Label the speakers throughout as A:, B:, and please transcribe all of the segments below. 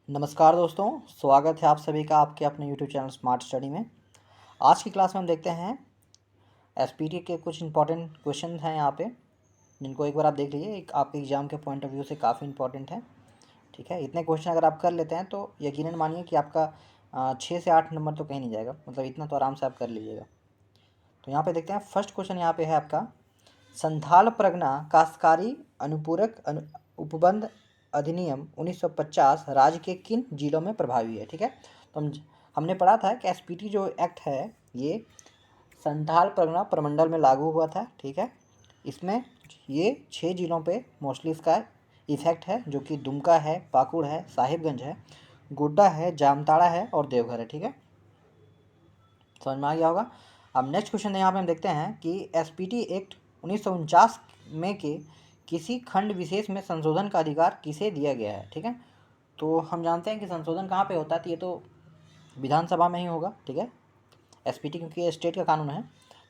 A: नमस्कार दोस्तों, स्वागत है आप सभी का आपके अपने यूट्यूब चैनल स्मार्ट स्टडी में। आज की क्लास में हम देखते हैं एसपीटी के कुछ इंपॉर्टेंट क्वेश्चन हैं यहाँ पे, जिनको एक बार आप देख लीजिए। एक आपके एग्जाम के पॉइंट ऑफ व्यू से काफ़ी इंपॉर्टेंट है। ठीक है, इतने क्वेश्चन अगर आप कर लेते हैं तो यकीनन मानिए कि आपका 6 से 8 नंबर तो कहीं नहीं जाएगा, मतलब इतना तो आराम से आप कर लीजिएगा। तो यहाँ पे देखते हैं, फर्स्ट क्वेश्चन यहाँ पे है आपका, संथाल परगना काश्तकारी अनुपूरक उपबंध अधिनियम 1950 राज्य के किन जिलों में प्रभावी है। ठीक है, तो हमने पढ़ा था कि एसपीटी जो एक्ट है ये संथाल परगना प्रमंडल में लागू हुआ था। ठीक है, इसमें ये 6 जिलों पे मोस्टली इसका इफेक्ट है, जो कि दुमका है, पाकुड़ है, साहिबगंज है, गोड्डा है, जामताड़ा है और देवघर है। ठीक है, समझ में आ गया होगा। अब नेक्स्ट क्वेश्चन यहाँ पे हम देखते हैं कि एसपीटी एक्ट 1949 में के किसी खंड विशेष में संशोधन का अधिकार किसे दिया गया है। ठीक है, तो हम जानते हैं कि संशोधन कहाँ पे होता है, तो ये तो विधानसभा में ही होगा। ठीक है, एसपीटी क्योंकि ये स्टेट का कानून है,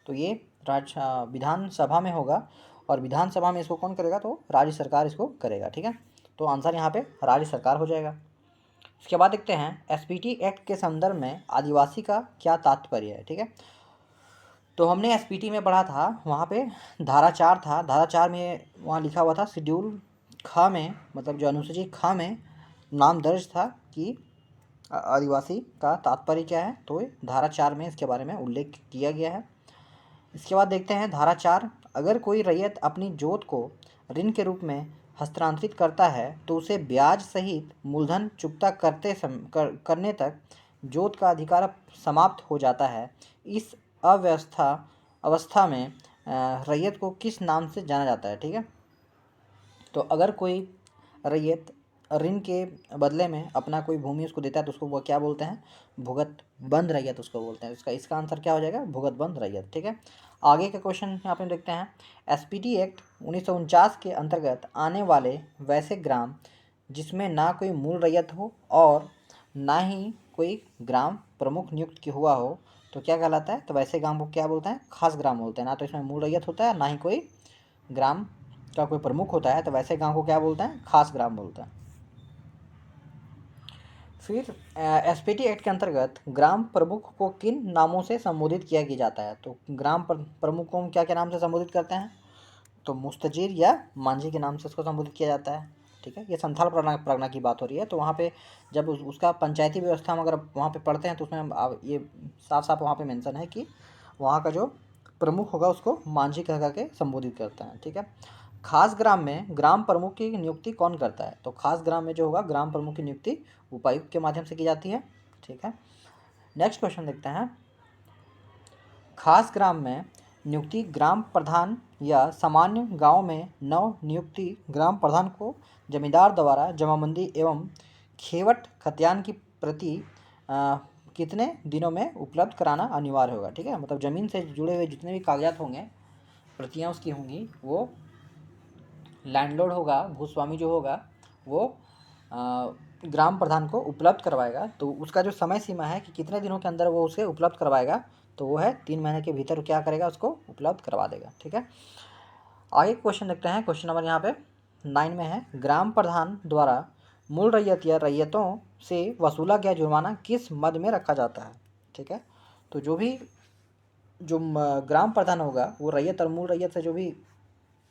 A: तो ये विधानसभा में होगा, और विधानसभा में इसको कौन करेगा, तो राज्य सरकार इसको करेगा। ठीक है, तो आंसर यहाँ पे राज्य सरकार हो जाएगा। इसके बाद देखते हैं एसपीटी एक्ट के संदर्भ में आदिवासी का क्या तात्पर्य है। ठीक है, तो हमने एसपीटी में पढ़ा था, वहाँ पे धारा 4 था। धारा 4 में वहाँ लिखा हुआ था शेड्यूल ख में, मतलब जो अनुसूची ख में नाम दर्ज था कि आदिवासी का तात्पर्य क्या है, तो धारा 4 में इसके बारे में उल्लेख किया गया है। इसके बाद देखते हैं धारा 4, अगर कोई रैयत अपनी जोत को ऋण के रूप में हस्तांतरित करता है तो उसे ब्याज सहित मूलधन चुकता करने तक जोत का अधिकार समाप्त हो जाता है। इस अवस्था में रैयत को किस नाम से जाना जाता है। ठीक है, तो अगर कोई रैयत ऋण के बदले में अपना कोई भूमि उसको देता है तो उसको वो क्या बोलते हैं, भुगत बंद रैयत उसको बोलते हैं। इसका आंसर क्या हो जाएगा, भुगत बंद रैयत। ठीक है, आगे का क्वेश्चन यहाँ पे देखते हैं, एसपीटी एक्ट 1949 के अंतर्गत आने वाले वैसे ग्राम जिसमें ना कोई मूल रैयत हो और ना ही कोई ग्राम प्रमुख नियुक्त हुआ हो तो क्या कहलाता है, तो वैसे ग्राम को क्या बोलते हैं, खास ग्राम बोलते हैं। ना तो इसमें मूल रैयत होता है, ना ही कोई ग्राम का कोई प्रमुख होता है, तो वैसे गांव को क्या बोलते हैं, खास ग्राम बोलते हैं। फिर एसपीटी एक्ट के अंतर्गत ग्राम प्रमुख को किन नामों से संबोधित किया जाता है, तो ग्राम प्रमुख को हम क्या क्या नाम से संबोधित करते हैं, तो मुस्तजीर या मांझी के नाम से उसको संबोधित किया जाता है। ठीक है, ये संथाल परगना की बात हो रही है, तो वहाँ पे जब उसका पंचायती व्यवस्था हम अगर वहाँ पे पढ़ते हैं तो उसमें ये साफ साफ वहाँ पे मेंशन है कि वहाँ का जो प्रमुख होगा उसको मांझी कह करके संबोधित करते हैं। ठीक है, खास ग्राम में ग्राम प्रमुख की नियुक्ति कौन करता है, तो खास ग्राम में जो होगा ग्राम प्रमुख की नियुक्ति उपायुक्त के माध्यम से की जाती है। ठीक है, नेक्स्ट क्वेश्चन देखते हैं, खास ग्राम में नियुक्ति ग्राम प्रधान या सामान्य गांव में नव नियुक्ति ग्राम प्रधान को जमींदार द्वारा जमाबंदी एवं खेवट खतियान की प्रति कितने दिनों में उपलब्ध कराना अनिवार्य होगा। ठीक है, मतलब ज़मीन से जुड़े हुए जितने भी कागजात होंगे, प्रतियाँ उसकी होंगी, वो लैंडलॉर्ड होगा, भूस्वामी जो होगा वो ग्राम प्रधान को उपलब्ध करवाएगा। तो उसका जो समय सीमा है कि कितने दिनों के अंदर वो उसे उपलब्ध करवाएगा, तो वो है 3 महीने के भीतर क्या करेगा, उसको उपलब्ध करवा देगा। ठीक है, आगे क्वेश्चन देखते हैं, क्वेश्चन नंबर यहाँ पे 9 में है, ग्राम प्रधान द्वारा मूल रैयत या रैयतों से वसूला गया जुर्माना किस मद में रखा जाता है। ठीक है, तो जो ग्राम प्रधान होगा वो रैयत और मूल रैयत से जो भी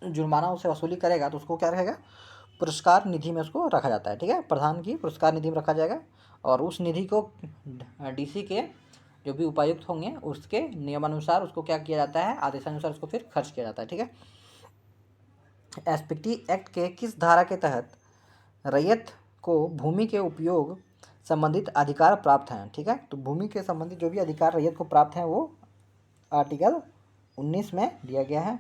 A: जुर्माना उसे वसूली करेगा तो उसको क्या रहेगा, पुरस्कार निधि में उसको रखा जाता है। ठीक है, प्रधान की पुरस्कार निधि में रखा जाएगा, और उस निधि को डीसी के जो भी उपायुक्त होंगे उसके नियमानुसार उसको क्या किया जाता है, आदेशानुसार उसको फिर खर्च किया जाता है। ठीक है, एसपीटी एक्ट के किस धारा के तहत रैयत को भूमि के उपयोग संबंधित अधिकार प्राप्त हैं। ठीक है, तो भूमि के संबंधित जो भी अधिकार रैयत को प्राप्त हैं वो आर्टिकल 19 में दिया गया है।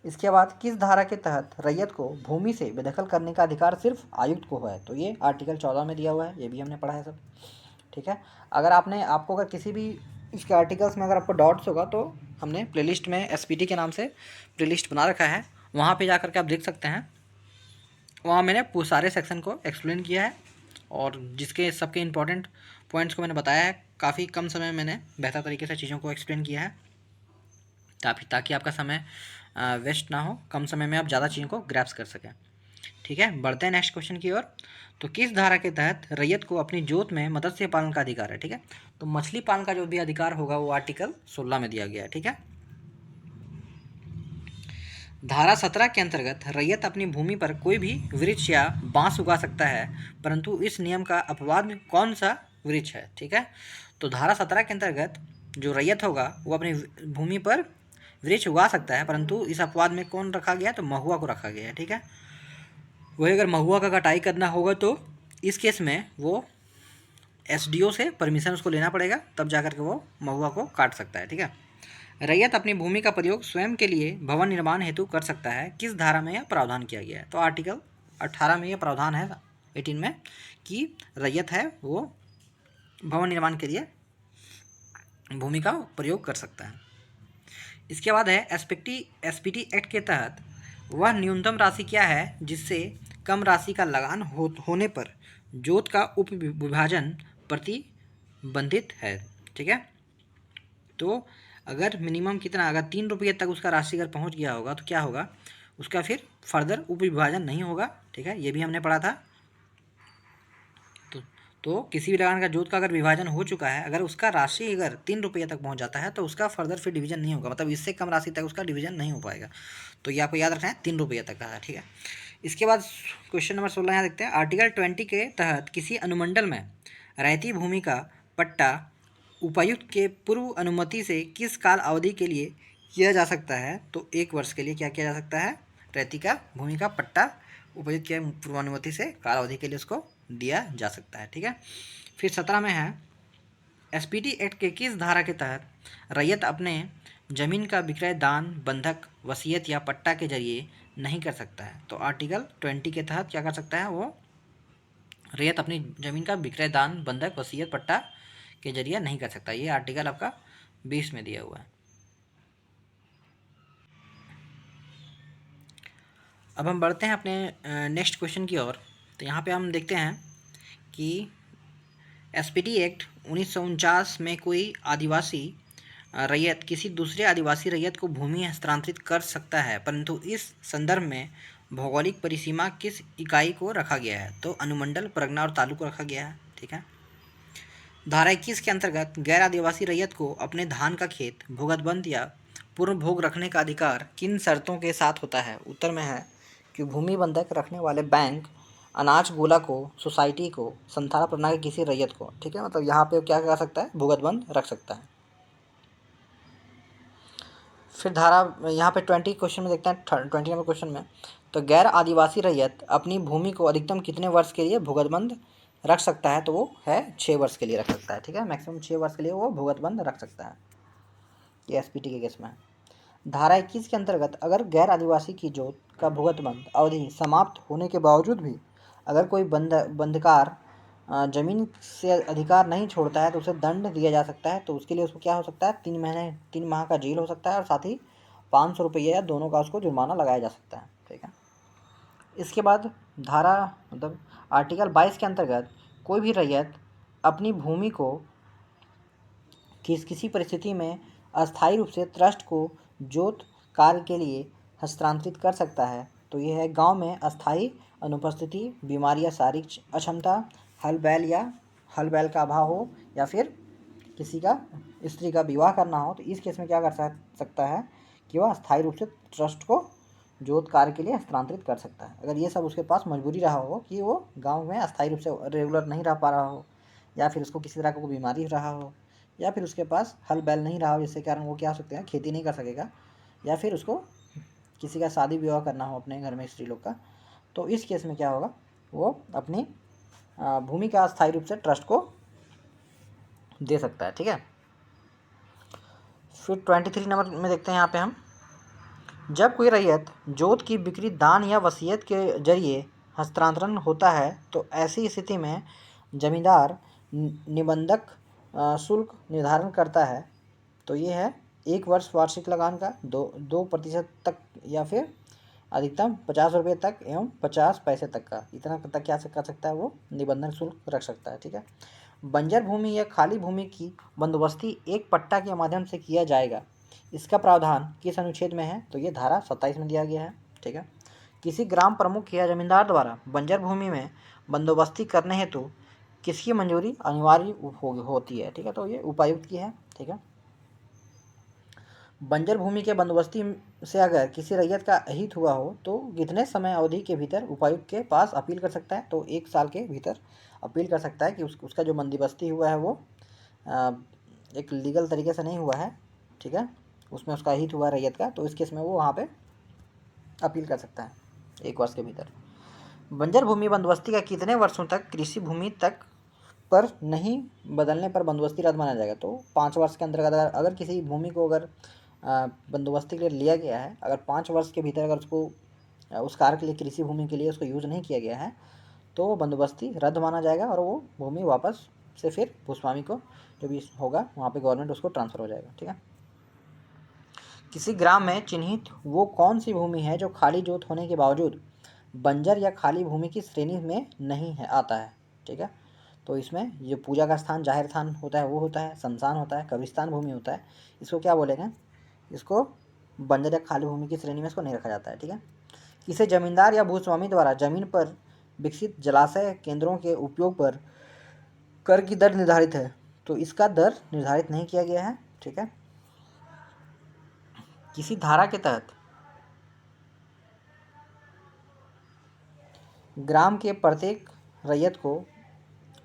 A: इसके बाद किस धारा के तहत रैयत को भूमि से बेदखल करने का अधिकार सिर्फ आयुक्त को है, तो ये आर्टिकल 14 में दिया हुआ है, ये भी हमने पढ़ा है सब। ठीक है, अगर आपको अगर किसी भी इसके आर्टिकल्स में अगर आपको डाउट्स होगा तो हमने प्लेलिस्ट में एसपीटी के नाम से प्लेलिस्ट बना रखा है, वहाँ पे जा करके आप देख सकते हैं। वहाँ मैंने सारे सेक्शन को एक्सप्लेन किया है, और जिसके सबके इम्पोर्टेंट पॉइंट्स को मैंने बताया है। काफ़ी कम समय में मैंने बेहतर तरीके से चीज़ों को एक्सप्लेन किया है, ताकि आपका समय वेस्ट ना हो, कम समय में आप ज़्यादा चीज़ों को ग्रैप्स कर सकें। ठीक है, बढ़ते हैं नेक्स्ट क्वेश्चन की ओर। तो किस धारा के तहत रैयत को अपनी जोत में मत्स्य पालन का अधिकार है? ठीक है, तो मछली पालन का जो भी अधिकार होगा वो आर्टिकल 16 में दिया गया है। ठीक है, धारा 17 के अंतर्गत रैयत अपनी भूमि पर कोई भी वृक्ष या बांस उगा सकता है, परंतु इस नियम का अपवाद कौन सा वृक्ष है? ठीक है, तो धारा 17 के अंतर्गत जो रैयत होगा वो अपनी भूमि पर वृक्ष उगा सकता है, परंतु इस अपवाद में कौन रखा गया? तो महुआ को रखा गया है। ठीक है, वही अगर महुआ का कटाई करना होगा तो इस केस में वो एसडीओ से परमिशन उसको लेना पड़ेगा, तब जाकर के वो महुआ को काट सकता है। ठीक है, रैयत अपनी भूमि का प्रयोग स्वयं के लिए भवन निर्माण हेतु कर सकता है। किस धारा में यह प्रावधान किया गया है? तो आर्टिकल 18 में यह प्रावधान है 18 में कि रैयत है वो भवन निर्माण के लिए भूमि का प्रयोग कर सकता है। इसके बाद है एसपीटी एक्ट के तहत वह न्यूनतम राशि क्या है जिससे कम राशि का लगान होने पर जोत का उप विभाजन प्रतिबंधित है? ठीक है, तो अगर मिनिमम कितना, अगर 3 रुपये तक उसका राशि अगर पहुंच गया होगा तो क्या होगा? उसका फिर फर्दर उप विभाजन नहीं होगा। ठीक है, ये भी हमने पढ़ा था। तो किसी भी लगान का जोत का अगर विभाजन हो चुका है, अगर उसका राशि अगर 3 रुपये तक पहुंच जाता है तो उसका फर्दर फिर डिवीजन नहीं होगा, मतलब इससे कम राशि तक उसका डिवीजन नहीं हो पाएगा। तो ये आपको याद रखना है, 3 रुपये तक का है। ठीक है, इसके बाद क्वेश्चन नंबर 16 यहाँ देखते हैं। आर्टिकल 20 के तहत किसी अनुमंडल में रहती भूमि का पट्टा उपायुक्त के पूर्व अनुमति से किस काल अवधि के लिए किया जा सकता है? तो 1 वर्ष के लिए क्या किया जा सकता है? रहती का भूमि का पट्टा उपायुक्त के पूर्व अनुमति से काल अवधि के लिए उसको दिया जा सकता है। ठीक है, फिर 17 में है एसपीटी एक्ट के किस धारा के तहत रैयत अपने जमीन का विक्रय दान, बंधक, वसीयत या पट्टा के जरिए नहीं कर सकता है? तो आर्टिकल 20 के तहत क्या कर सकता है? वो रैयत अपनी जमीन का विक्रय दान, बंधक, वसीयत, पट्टा के जरिए नहीं कर सकता। ये आर्टिकल आपका 20 में दिया हुआ है। अब हम बढ़ते हैं अपने नेक्स्ट क्वेश्चन की ओर। तो यहाँ पे हम देखते हैं कि एसपीटी एक्ट 1949 में कोई आदिवासी रैयत किसी दूसरे आदिवासी रैयत को भूमि हस्तांतरित कर सकता है, परंतु इस संदर्भ में भौगोलिक परिसीमा किस इकाई को रखा गया है? तो अनुमंडल, परगना और तालुक को रखा गया है। ठीक है, धारा 21 के अंतर्गत गैर आदिवासी रैयत को अपने धान का खेत भूगतबंद या पूर्व भोग रखने का अधिकार किन शर्तों के साथ होता है? उत्तर में है कि भूमि बंधक रखने वाले बैंक, अनाज गोला को, सोसाइटी को, संथाना प्रणाली किसी रैयत को। ठीक है, मतलब यहाँ पे क्या कर सकता है? भूगतबंद रख सकता है। फिर धारा यहाँ पे 20 क्वेश्चन में देखते हैं, 20 नंबर क्वेश्चन में। तो गैर आदिवासी रैयत अपनी भूमि को अधिकतम कितने वर्ष के लिए भूगतबंद रख सकता है? तो वो है 6 वर्ष के लिए रख सकता है। ठीक है, मैक्सिमम 6 वर्ष के लिए वो भूगतबंद रख सकता है। ये एसपीटी के केस में। धारा 21 के अंतर्गत अगर गैर आदिवासी की जोत का भूगतबंद अवधि समाप्त होने के बावजूद भी अगर कोई बंधकार जमीन से अधिकार नहीं छोड़ता है तो उसे दंड दिया जा सकता है। तो उसके लिए उसको क्या हो सकता है? 3 माह का जेल हो सकता है और साथ ही 500 रुपये या दोनों का उसको जुर्माना लगाया जा सकता है। ठीक है, इसके बाद धारा मतलब आर्टिकल 22 के अंतर्गत कोई भी रैयत अपनी भूमि को किसी परिस्थिति में अस्थायी रूप से ट्रस्ट को जोत कार्य के लिए हस्तांतरित कर सकता है। तो यह है गांव में अस्थायी अनुपस्थिति, बीमारी या शारीरिक अक्षमता, हल बैल का अभाव हो या फिर किसी का स्त्री का विवाह करना हो। तो इस केस में क्या कर सकता है कि वह अस्थायी रूप से ट्रस्ट को जोत कार्य के लिए हस्तांतरित कर सकता है। अगर ये सब उसके पास मजबूरी रहा हो कि वो गांव में अस्थायी रूप से रेगुलर नहीं रह पा रहा हो, या फिर उसको किसी तरह का कोई बीमारी रहा हो, या फिर उसके पास हल बैल नहीं रहा हो जिसके कारण वो क्या हो सकते हैं? खेती नहीं कर सकेगा, या फिर उसको किसी का शादी विवाह करना हो अपने घर में स्त्री लोग का। तो इस केस में क्या होगा? वो अपनी भूमि का अस्थायी रूप से ट्रस्ट को दे सकता है। ठीक है, फिर 23 नंबर में देखते हैं यहाँ पे हम। जब कोई रैयत जोत की बिक्री दान या वसीयत के जरिए हस्तांतरण होता है तो ऐसी स्थिति में जमींदार निबंधक शुल्क निर्धारण करता है। तो ये है 1 वर्ष वार्षिक लगान का, 2% तक या फिर अधिकतम 50 रुपये तक एवं 50 पैसे तक का, इतना तक क्या कर सकता है? वो निबंधन शुल्क रख सकता है। ठीक है, बंजर भूमि या खाली भूमि की बंदोबस्ती एक पट्टा के माध्यम से किया जाएगा। इसका प्रावधान किस अनुच्छेद में है? तो ये धारा 27 में दिया गया है। ठीक है, किसी ग्राम प्रमुख या जमींदार द्वारा बंजर भूमि में बंदोबस्ती करने हेतु किसकी मंजूरी अनिवार्य होती है, ठीक है, तो ये उपायुक्त की है, ठीक है। बंजर भूमि के बंदोबस्ती से अगर किसी रैयत का अहित हुआ हो तो कितने समय अवधि के भीतर उपायुक्त के पास अपील कर सकता है, तो 1 साल के भीतर अपील कर सकता है कि उसका जो बंदोबस्ती हुआ है वो एक लीगल तरीके से नहीं हुआ है, ठीक है, उसमें उसका अहित हुआ रैयत का, तो इस केस में वो वहाँ पे अपील कर सकता है 1 वर्ष के भीतर। बंजर भूमि बंदोबस्ती का कितने वर्षों तक कृषि भूमि तक पर नहीं बदलने पर बंदोबस्ती रद्द माना जाएगा, तो 5 वर्ष के अंतर्गत अगर किसी भूमि को अगर बंदोबस्ती के लिए लिया गया है, अगर 5 वर्ष के भीतर अगर उसको उस कार्य के लिए कृषि भूमि के लिए उसको यूज़ नहीं किया गया है तो वो बंदोबस्ती रद्द माना जाएगा और वो भूमि वापस से फिर भूस्वामी को जो भी होगा वहाँ पे गवर्नमेंट उसको ट्रांसफ़र हो जाएगा, ठीक है। किसी ग्राम में चिन्हित वो कौन सी भूमि है जो खाली जोत होने के बावजूद बंजर या खाली भूमि की श्रेणी में नहीं है आता है, ठीक है, तो इसमें ये पूजा का स्थान जाहिर स्थान होता है वो होता है, शमशान होता है, कब्रिस्तान भूमि होता है, इसको क्या बोलेंगे, इसको बंजर या खाली भूमि की श्रेणी में इसको नहीं रखा जाता है, ठीक है। किसे जमींदार या भूस्वामी द्वारा जमीन पर विकसित जलाशय केंद्रों के उपयोग पर कर की दर निर्धारित है, तो इसका दर निर्धारित नहीं किया गया है, ठीक है। किसी धारा के तहत ग्राम के प्रत्येक रैयत को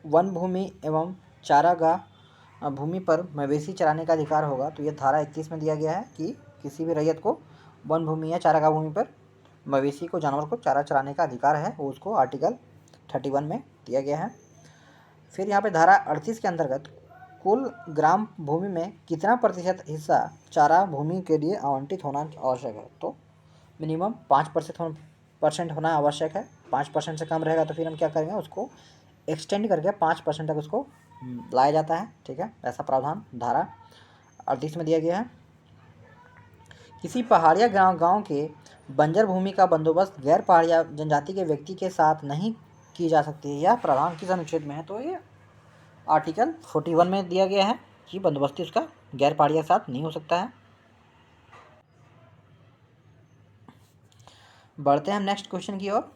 A: वन भूमि एवं चारागाह भूमि पर मवेशी चराने का अधिकार होगा, तो ये धारा 21 में दिया गया है कि किसी भी रैयत को वन भूमि या चारागाह भूमि पर मवेशी को जानवर को चारा चराने का अधिकार है, वो उसको आर्टिकल 31 में दिया गया है। फिर यहाँ पे धारा 38 के अंतर्गत कुल ग्राम भूमि में कितना प्रतिशत हिस्सा चारा भूमि के लिए आवंटित होना आवश्यक है, तो मिनिमम 5% होना आवश्यक है। 5% से कम रहेगा तो फिर हम क्या करेंगे, उसको एक्सटेंड करके 5% तक उसको लाया जाता है, ठीक है, ऐसा प्रावधान धारा 38 में दिया गया है। किसी पहाड़िया गांव के बंजर भूमि का बंदोबस्त गैर पहाड़िया जनजाति के व्यक्ति के साथ नहीं की जा सकती है, यह प्रावधान किस अनुच्छेद में है, तो ये आर्टिकल 41 में दिया गया है कि बंदोबस्ती उसका गैर पहाड़िया के साथ नहीं हो सकता है। बढ़ते हैं हम नेक्स्ट क्वेश्चन की ओर।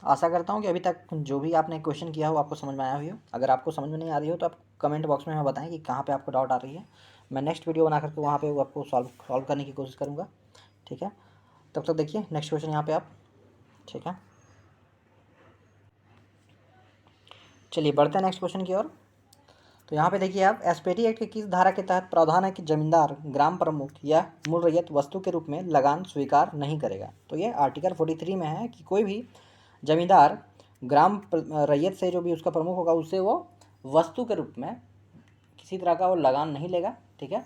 A: आशा करता हूँ कि अभी तक जो भी आपने क्वेश्चन किया हो आपको समझ में आया हुई हो। अगर आपको समझ में नहीं आ रही हो तो आप कमेंट बॉक्स में हमें बताएं कि कहाँ पे आपको डाउट आ रही है। मैं नेक्स्ट वीडियो बना करके वहाँ पे आपको सॉल्व करने की कोशिश करूँगा, ठीक है। तब तक देखिए नेक्स्ट क्वेश्चन यहाँ पे आप, ठीक है। चलिए बढ़ते हैं नेक्स्ट क्वेश्चन की ओर। तो यहाँ पे देखिए आप, एसपीटी एक्ट के किस धारा के तहत प्रावधान है कि जमींदार ग्राम प्रमुख या मूल रैयत वस्तु के रूप में लगान स्वीकार नहीं करेगा, तो ये आर्टिकल 43 में है कि कोई भी जमींदार ग्राम रैयत से जो भी उसका प्रमुख होगा उससे वो वस्तु के रूप में किसी तरह का वो लगान नहीं लेगा, ठीक है,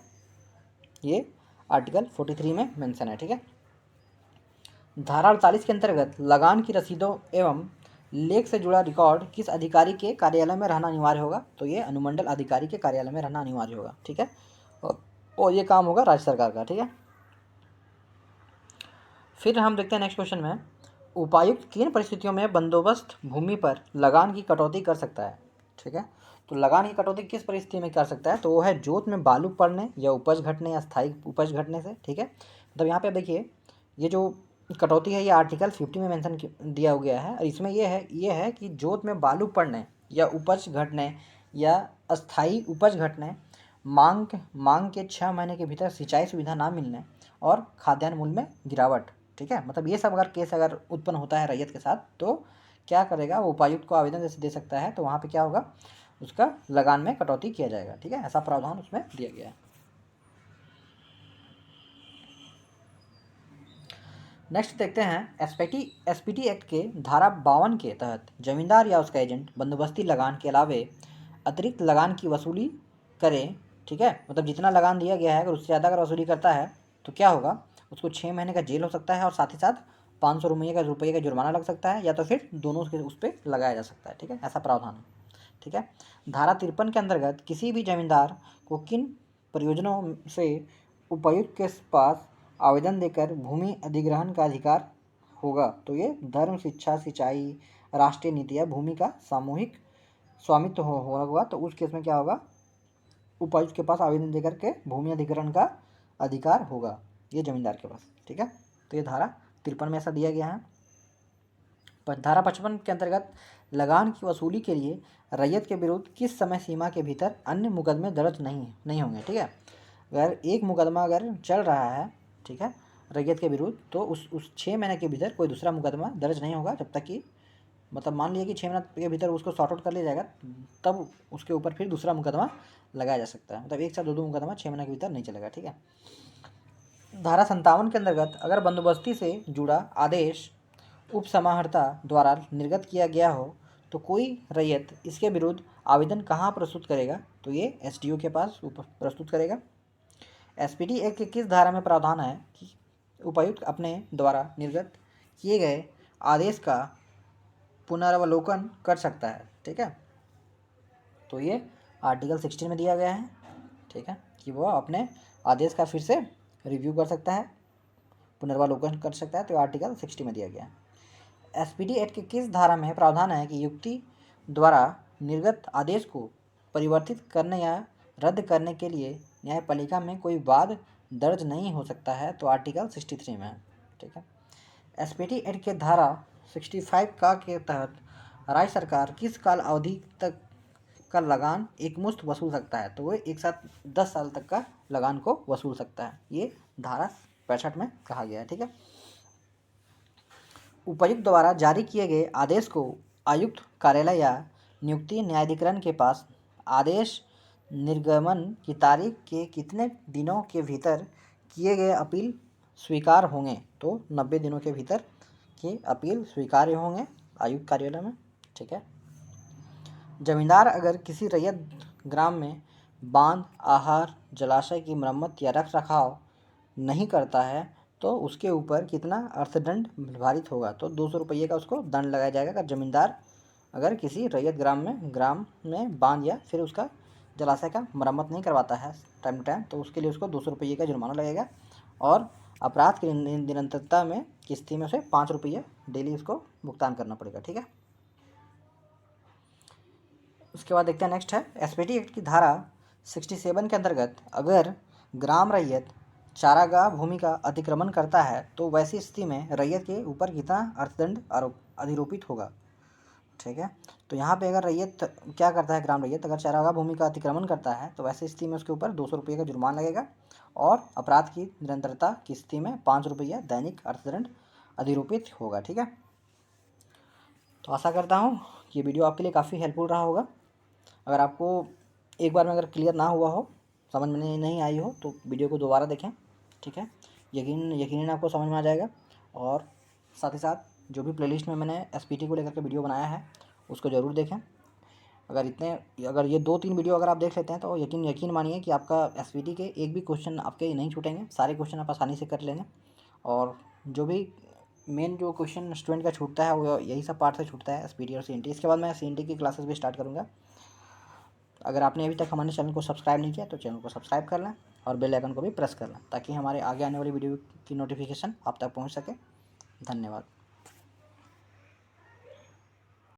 A: ये आर्टिकल 43 में मेंशन है, ठीक है। धारा 48 के अंतर्गत लगान की रसीदों एवं लेख से जुड़ा रिकॉर्ड किस अधिकारी के कार्यालय में रहना अनिवार्य होगा, तो ये अनुमंडल अधिकारी के कार्यालय में रहना अनिवार्य होगा, ठीक है, और ये काम होगा राज्य सरकार का, ठीक है। फिर हम देखते हैं नेक्स्ट क्वेश्चन में, उपायुक्त किन परिस्थितियों में बंदोबस्त भूमि पर लगान की कटौती कर सकता है, ठीक है। तो लगान की कटौती किस परिस्थिति में कर सकता है, तो वो है जोत में बालू पड़ने या उपज घटने या स्थायी उपज घटने से, ठीक है। मतलब यहाँ पे देखिए ये जो कटौती है ये आर्टिकल 50 में मेंशन दिया गया है, और इसमें ये है कि जोत में बालू पड़ने या उपज घटने या अस्थायी उपज घटने, मांग के 6 महीने के भीतर सिंचाई सुविधा ना मिलने और खाद्यान्न मूल्य में गिरावट, ठीक है। मतलब ये सब अगर केस अगर उत्पन्न होता है रैयत के साथ तो क्या करेगा, वो उपायुक्त को आवेदन जैसे दे सकता है, तो वहाँ पे क्या होगा, उसका लगान में कटौती किया जाएगा, ठीक है, ऐसा प्रावधान उसमें दिया गया है। नेक्स्ट देखते हैं, एसपीटी एक्ट के धारा 52 के तहत जमींदार या उसका एजेंट बंदोबस्ती लगान के अलावे अतिरिक्त लगान की वसूली करे, ठीक है। मतलब जितना लगान दिया गया है अगर उससे ज़्यादा अगर वसूली करता है तो क्या होगा, उसको 6 महीने का जेल हो सकता है और साथ ही साथ 500 रुपये का जुर्माना लग सकता है, या तो फिर दोनों उस पर लगाया जा सकता है, ठीक है, ऐसा प्रावधान है, ठीक है। धारा 53 के अंतर्गत किसी भी जमींदार को किन प्रयोजनों से उपायुक्त के पास आवेदन देकर भूमि अधिग्रहण का अधिकार होगा, तो ये धर्म, शिक्षा, सिंचाई, राष्ट्रीय नीति या भूमि का सामूहिक स्वामित्व होगा, तो उस केस में क्या होगा, उपायुक्त के पास आवेदन देकर के भूमि अधिग्रहण का अधिकार होगा ये जमींदार के पास, ठीक है। तो ये धारा 53 में ऐसा दिया गया है। धारा 55 के अंतर्गत लगान की वसूली के लिए रैयत के विरुद्ध किस समय सीमा के भीतर अन्य मुकदमे दर्ज नहीं होंगे। ठीक है, अगर एक मुकदमा अगर चल रहा है, ठीक है, रैयत के विरुद्ध, तो उस 6 महीने के भीतर कोई दूसरा मुकदमा दर्ज नहीं होगा, जब तक कि मतलब मान लिया कि 6 महीने के भीतर उसको सॉर्ट आउट कर लिया जाएगा, तब उसके ऊपर फिर दूसरा मुकदमा लगाया जा सकता है। मतलब एक साथ दो मुकदमा 6 महीने के भीतर नहीं चलेगा। ठीक है, धारा 57 के अंतर्गत अगर बंदोबस्ती से जुड़ा आदेश उपसमाहर्ता द्वारा निर्गत किया गया हो तो कोई रैयत इसके विरुद्ध आवेदन कहाँ प्रस्तुत करेगा, तो ये एसडीओ के पास प्रस्तुत करेगा। एसपीटी एक्ट की किस धारा में प्रावधान है कि उपायुक्त अपने द्वारा निर्गत किए गए आदेश का पुनरावलोकन कर सकता है। ठीक है, तो ये आर्टिकल 16 में दिया गया है। ठीक है, कि वह अपने आदेश का फिर से रिव्यू कर सकता है, पुनर्वालोकन कर सकता है, तो आर्टिकल 60 में दिया गया है। एसपीटी एक्ट की किस धारा में प्रावधान है कि युक्ति द्वारा निर्गत आदेश को परिवर्तित करने या रद्द करने के लिए न्यायपालिका में कोई वाद दर्ज नहीं हो सकता है, तो आर्टिकल 63 में है। ठीक है, एसपीटी एक्ट के धारा 65 का के तहत राज्य सरकार किस काल अवधि तक का लगान एकमुश्त वसूल सकता है, तो वो एक साथ 10 साल तक का लगान को वसूल सकता है, ये धारा 65 में कहा गया है। ठीक है, उपायुक्त द्वारा जारी किए गए आदेश को आयुक्त कार्यालय या नियुक्ति न्यायाधिकरण के पास आदेश निर्गमन की तारीख के कितने दिनों के भीतर किए गए अपील स्वीकार होंगे, तो 90 दिनों के भीतर के अपील स्वीकार्य होंगे आयुक्त कार्यालय में। ठीक है, जमींदार अगर किसी रैयत ग्राम में बांध, आहार, जलाशय की मरम्मत या रख रखाव नहीं करता है तो उसके ऊपर कितना अर्थदंड निर्धारित होगा, तो 200 रुपये का उसको दंड लगाया जाएगा। अगर जमींदार अगर किसी रैयत ग्राम में बांध या फिर उसका जलाशय का मरम्मत नहीं करवाता है टाइम टू टाइम, तो उसके लिए उसको 200 रुपये का जुर्माना लगेगा और अपराध की निरंतरता में किस्ती में उसे 5 रुपये डेली उसको भुगतान करना पड़ेगा। ठीक है, उसके बाद देखते हैं नेक्स्ट है एसपीटी एक्ट की धारा 67 के अंतर्गत अगर ग्राम रैयत चारागाह भूमि का अतिक्रमण करता है तो वैसी स्थिति में रैयत के ऊपर कितना अर्थदंड अधिरोपित होगा। ठीक है, तो यहाँ पे अगर रैयत क्या करता है, ग्राम रैयत अगर चारागाह भूमि का अतिक्रमण करता है तो वैसी स्थिति में उसके ऊपर 200 रुपये का जुर्माना लगेगा और अपराध की निरंतरता की स्थिति में 5 रुपये दैनिक अर्थदंड अधिरोपित होगा। ठीक है, तो आशा करता हूँ कि ये वीडियो आपके लिए काफ़ी हेल्पफुल रहा होगा। अगर आपको एक बार में अगर क्लियर ना हुआ हो, समझ में नहीं आई हो, तो वीडियो को दोबारा देखें। ठीक है, यकीनन आपको समझ में आ जाएगा। और साथ ही साथ जो भी प्लेलिस्ट में मैंने एसपीटी को लेकर के वीडियो बनाया है उसको ज़रूर देखें। अगर ये 2-3 वीडियो अगर आप देख लेते हैं तो यकीन मानिए कि आपका एसपीटी के एक भी क्वेश्चन आपके नहीं छूटेंगे, सारे क्वेश्चन आप आसानी से कर लेंगे। और जो भी मेन जो क्वेश्चन स्टूडेंट का छूटता है वो यही सब पार्ट से छूटता है, एसपीटी और सीएनटी। इसके बाद मैं सीएनटी की क्लासेस भी स्टार्ट करूँगा। अगर आपने अभी तक हमारे चैनल को सब्सक्राइब नहीं किया तो चैनल को सब्सक्राइब कर लें और बेल आइकन को भी प्रेस कर लें ताकि हमारे आगे आने वाली वीडियो की नोटिफिकेशन आप तक पहुंच सके। धन्यवाद।